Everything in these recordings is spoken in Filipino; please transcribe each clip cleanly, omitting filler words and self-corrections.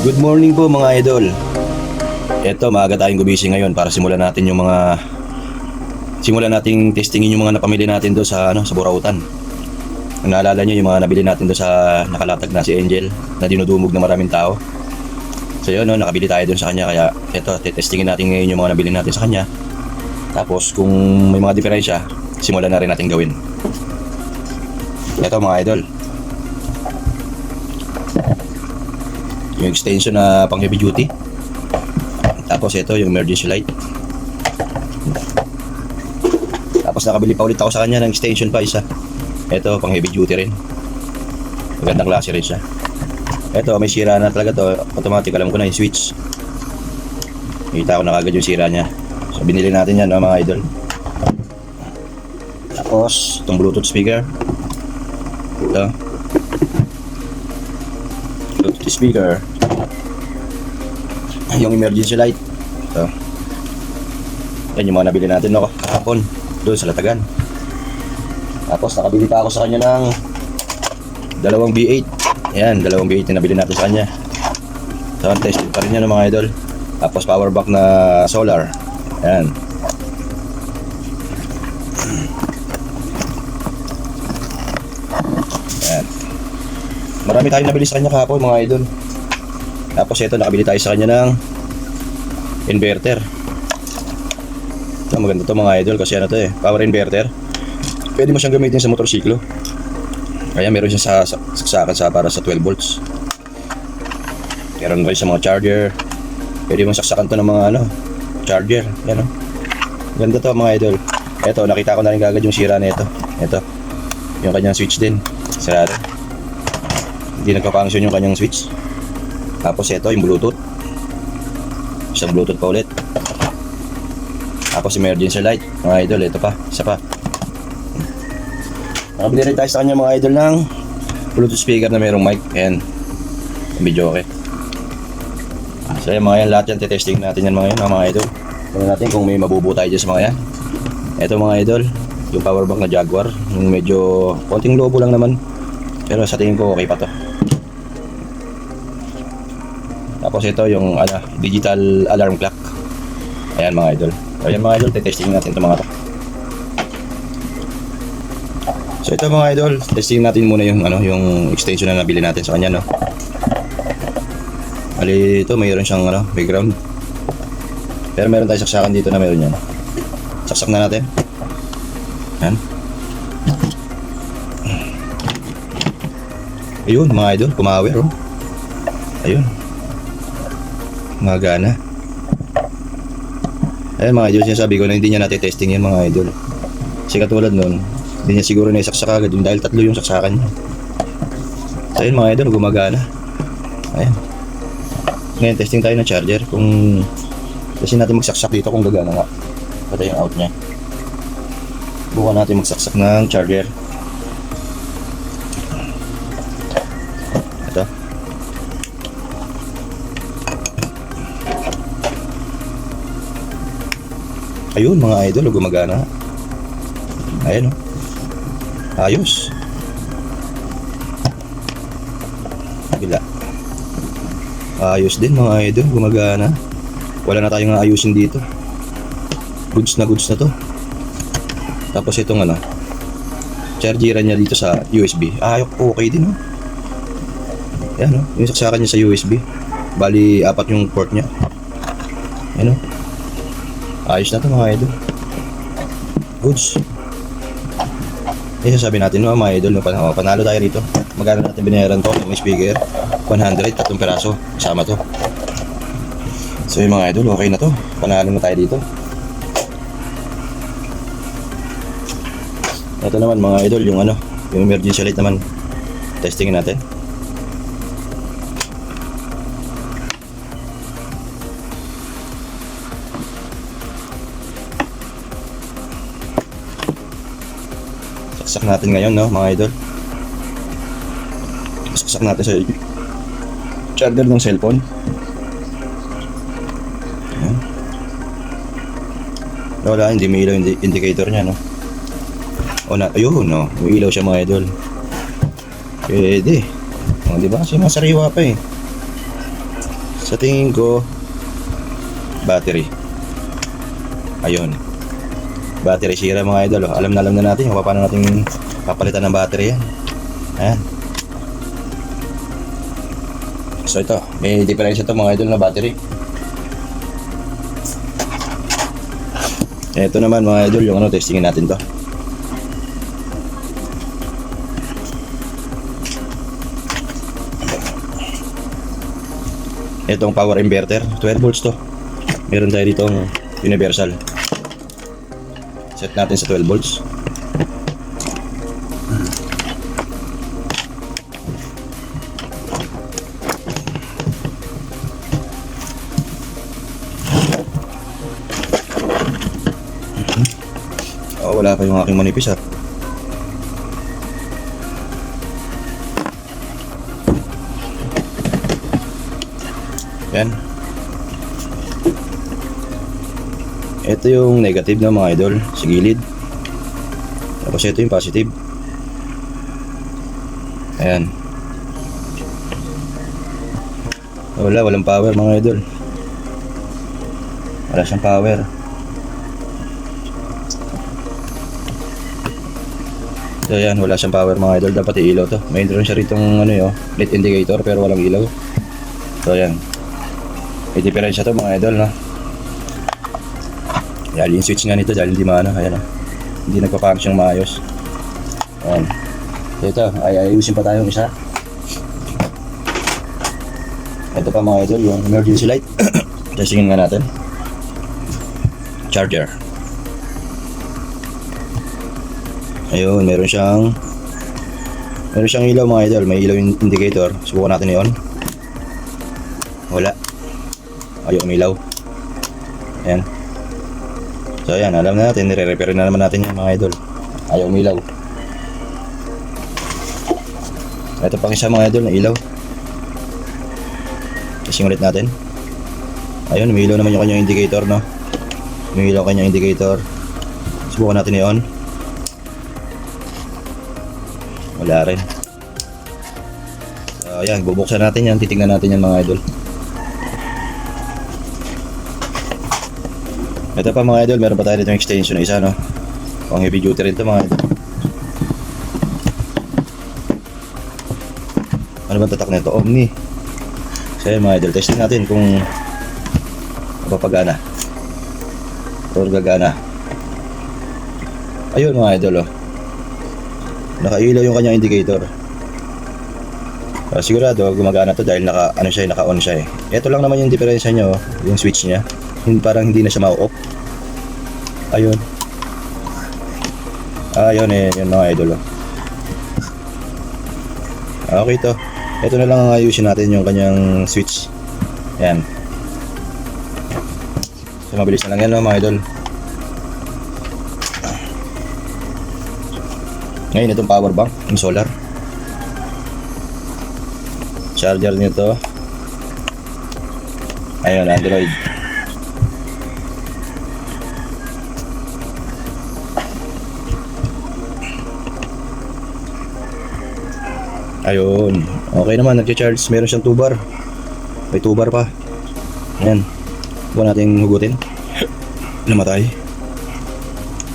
Good morning po mga idol. Eto, maaga tayong gumising ngayon para simulan natin nating testingin yung mga napamili natin doon sa Burautan. Kung naalala nyo yung mga nabili natin doon sa nakalatag na si Angel na dinudumog na maraming tao. So yun, nakabili tayo doon sa kanya, kaya eto, testingin natin ngayon yung mga nabili natin sa kanya. Tapos kung may mga diferensya, simulan na rin natin gawin. Eto mga idol, yung extension na pang heavy duty. Tapos ito yung emergency light. Tapos nakabili pa ulit ako sa kanya ng extension pa isa. Ito pang heavy duty rin. Magandang klase rin siya. Ito may sira na talaga to. Automatic, alam ko na yung switch. Nakita ko na kagad yung sira niya. So binili natin yan mga idol. Tapos itong Bluetooth speaker. Ito Bluetooth speaker. Yung emergency light. Ito. Yan yung mga nabili natin kahapon doon sa Latagan. Tapos nakabili pa ako sa kanya ng dalawang V8. Yan, dalawang V8 na nabili natin sa kanya. So tested pa rin yan mga idol. Tapos power bank na solar. Yan. Yan. Marami tayong nabili sa kanya kahapon mga idol. Tapos ito, nakabili tayo sa kanya ng inverter. Ito, maganda to mga idol kasi power inverter. Pwede mo siyang gamitin sa motorsiklo. Kaya meron siya sa saksakan para sa 12 volts. Meron rin sa mga charger. Pwede mo saksakan to ng mga charger. Yan Ganda to mga idol. Ito, nakita ko na rin kagad yung sira na ito. Ito, yung kanyang switch din. Sarado. Hindi nagpa-function yung kanyang switch. Tapos ito yung Bluetooth. Isang Bluetooth pa ulit. Tapos emergency light mga idol. Ito pa, isa pa. Nakabili rin tayo sa kanya mga idol ng Bluetooth speaker na mayroong mic. Ayan, video okay. So yan mga yan, lahat yan testing natin yan mga idol. Tingnan natin kung may mabubuo tayo dyan sa mga yan. Ito mga idol, yung power bank na Jaguar. Yung medyo konting lobo lang naman, pero sa tingin ko okay pa to. Tapos ito yung digital alarm clock. Ayan mga idol. Ayan mga idol, testing natin ito mga to. So ito mga idol, testing natin muna yung extension na nabili natin sa kanya Ali ito, mayroon siyang background. Pero meron tayong saksakan dito na meron yan. Saksak na natin. Ayan. Ayun mga idol, kumawir Ayun. Magana. Ayan mga idol, sinasabi ko na hindi niya natin testing yan mga idol. Kasi katulad nun, hindi niya siguro naisaksak agad yung dahil tatlo yung saksakan niya. So ayun mga idol, gumagana. Ayan. Ngayon testing tayo ng charger. Kasi natin magsaksak dito kung gagana nga. Ito yung out niya. Bukan natin magsaksak ng charger. Ito. Ayun mga idol, gumagana. Ayan ayos. Bila. Ayos din mga idol, gumagana. Wala na tayong ayusin dito. Goods na to. Tapos itong chargeran niya dito sa USB. Okay din Ayan yung saksakan niya sa USB. Bali 4 yung port niya. Ayan ayos na to mga idol. Goods. Sasabi natin mga idol, panalo tayo rito. Magkano natin binayaran to? May speaker 100, 3 peraso kasama to. So yung mga idol, okay na to. Panalo na tayo dito. Ito naman mga idol, yung emergency light naman. Testingin natin. Saksak natin ngayon mga idol. Saksak natin sa charger ng cellphone. Ayan. Wala, hindi may ilaw yung indicator niya ayun may ilaw siya mga idol. Pwede. Di ba? Kasi masariwa pa Sa tingin ko, battery. Ayun. Battery sira mga idol. Alam na natin kung paano natin papalitan ng battery yan. Ayan. So ito, may diferensya ito mga idol na battery. Ito naman mga idol, yung testingin natin to. Itong power inverter, 12 volts to. Meron tayo dito universal. Set natin sa 12 volts. Oh, wala pa yung aking manipis ha. Yan. Ito yung negative na mga idol sa gilid. Tapos ito yung positive. Ayan. Walang power mga idol. Wala siyang power. So yan, wala siyang power mga idol. Dapat i-ilaw to. May drone siya ritong LED indicator pero walang ilaw. So yan. May diferensya to mga idol, no? Dahil yung switch nga nito dahil hindi maano, ayan o. Hindi nagpa-function maayos. Ayan. So ito, ayusin pa tayong isa. Ito pa mga idol, yung emergency light. Testingin nga natin. Charger. Ayun, meron siyang ilaw mga idol. May ilaw yung indicator. Subukan natin i-on. Wala. Ayaw umilaw. Ayan. So ayan, alam na natin, nire-repair na naman natin yan mga idol. Ayaw umilaw. Ito pang isa mga idol na ilaw. Kasing ulit natin. Ayun, umilaw naman yung kanyang indicator, no? Umilaw kanyang indicator. Subukan natin i-on. Wala rin. So ayan, bubuksan natin yan, titignan natin yan mga idol. Ito pa mga idol, meron pa tayo dito yung extension na isa, no? Pang heavy duty rin ito mga idol. Ano bang tatak na ito? Omni. So yun mga idol, testing natin kung mapapagana or gagana. Ayun mga idol, oh. Nakailaw yung kanyang indicator. Sigurado gumagana to dahil naka-on siya eh. Ito lang naman yung diferensya niya, oh, yung switch niya. Parang hindi na siya ma-off. Ayun. Ayun eh, yun mga idol. Okay to. Ito na lang ang ayusin natin yung kanyang switch. Ayan. So mabilis na lang yan mga idol. Ngayon itong power bank, yung solar. Charger nito. Ayun, Android. Ayun. Okay naman, nag-charge. Meron siyang 2 bar. May 2 bar pa. Ayan. Huwag natin hugutin. Namatay.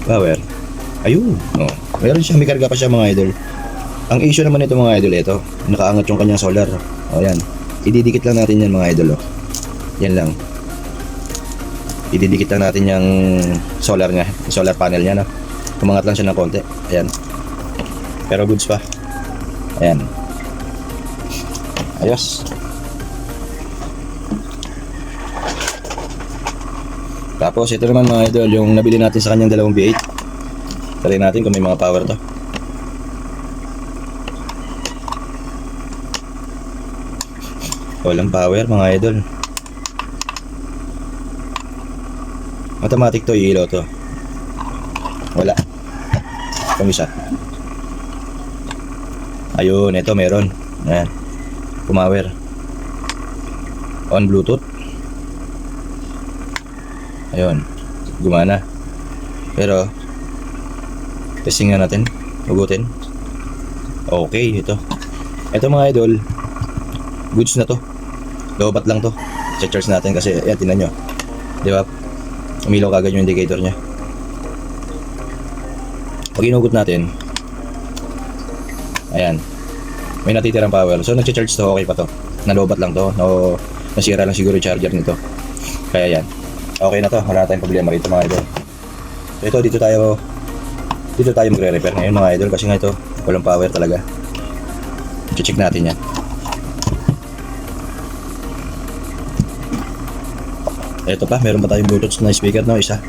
Power. Ayun. Oh. Meron siya, may karga pa siya mga idol. Ang issue naman ito mga idol, ito. Nakaangat yung kanyang solar. O yan. Ididikit lang natin yan mga idol. Oh. Yan lang. Ididikit lang natin yung solar niya. Yung solar panel niya. No? Kumangat lang siya ng konti. Ayan. Pero goods pa. Ayan. Ayos. Tapos ito naman mga idol, yung nabili natin sa kanyang 2 V8. Try natin kung may mga power to. Walang power mga idol. Automatic to, ilaw to. Wala. Itong isa. Ayun, ito meron. Ayan. Pumawer. On Bluetooth. Ayun. Gumana. Pero testing nga natin. Hugutin. Okay, ito. Ito mga idol. Goods na to. Lobat lang to. Check-charge natin kasi, ayan, tingnan nyo. Di ba? Umilaw kagad yung indicator niya. Pag inugot natin, ayan, may natitirang power. So nag-charge to, okay pa to. Nalobat lang to, no, nasira lang siguro yung charger nito. Kaya yan, okay na to, wala na tayong problema rito mga idol. So ito, dito tayo magre-repair ngayon mga idol, kasi nga ito, walang power talaga. Check natin yan. Ito pa, meron pa tayong Bluetooth na speaker, no, isa.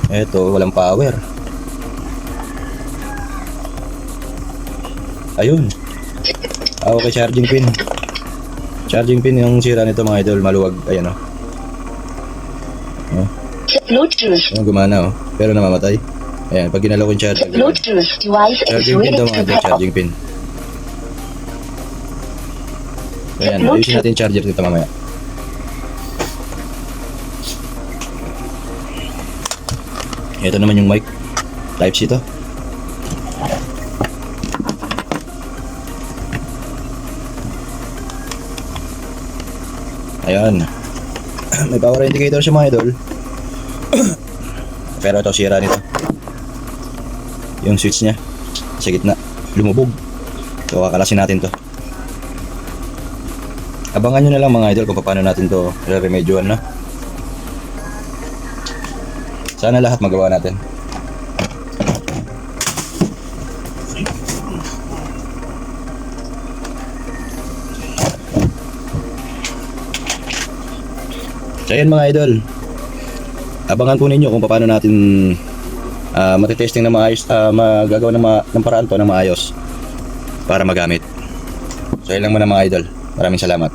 Ito, walang power. Ayun. Okay, charging pin. Charging pin yung sira nito mga idol, maluwag. Ayan, oh. Bluetooth. Ayan, gumana, oh. Pero namamatay. Ayan, pag ginalaw ko yung charger. Bluetooth device is Charging pin ready daw to mga idol, pair. charging pin. Ayan, ayusin natin yung charger nito mamaya. Ito naman yung mic. Type-C to. Ayan. May power indicator siya mga idol. Pero ito sira nito. Yung switch niya sa gitna lumubog. So kakalasin natin to. Abangan nyo na lang mga idol kung paano natin to re-remedyoan na. Sana lahat magawa natin. So ayan mga idol, abangan po ninyo kung paano natin matitesting na maayos, magagawa ng paraan to na maayos para magamit. So ayan lang muna mga idol, maraming salamat.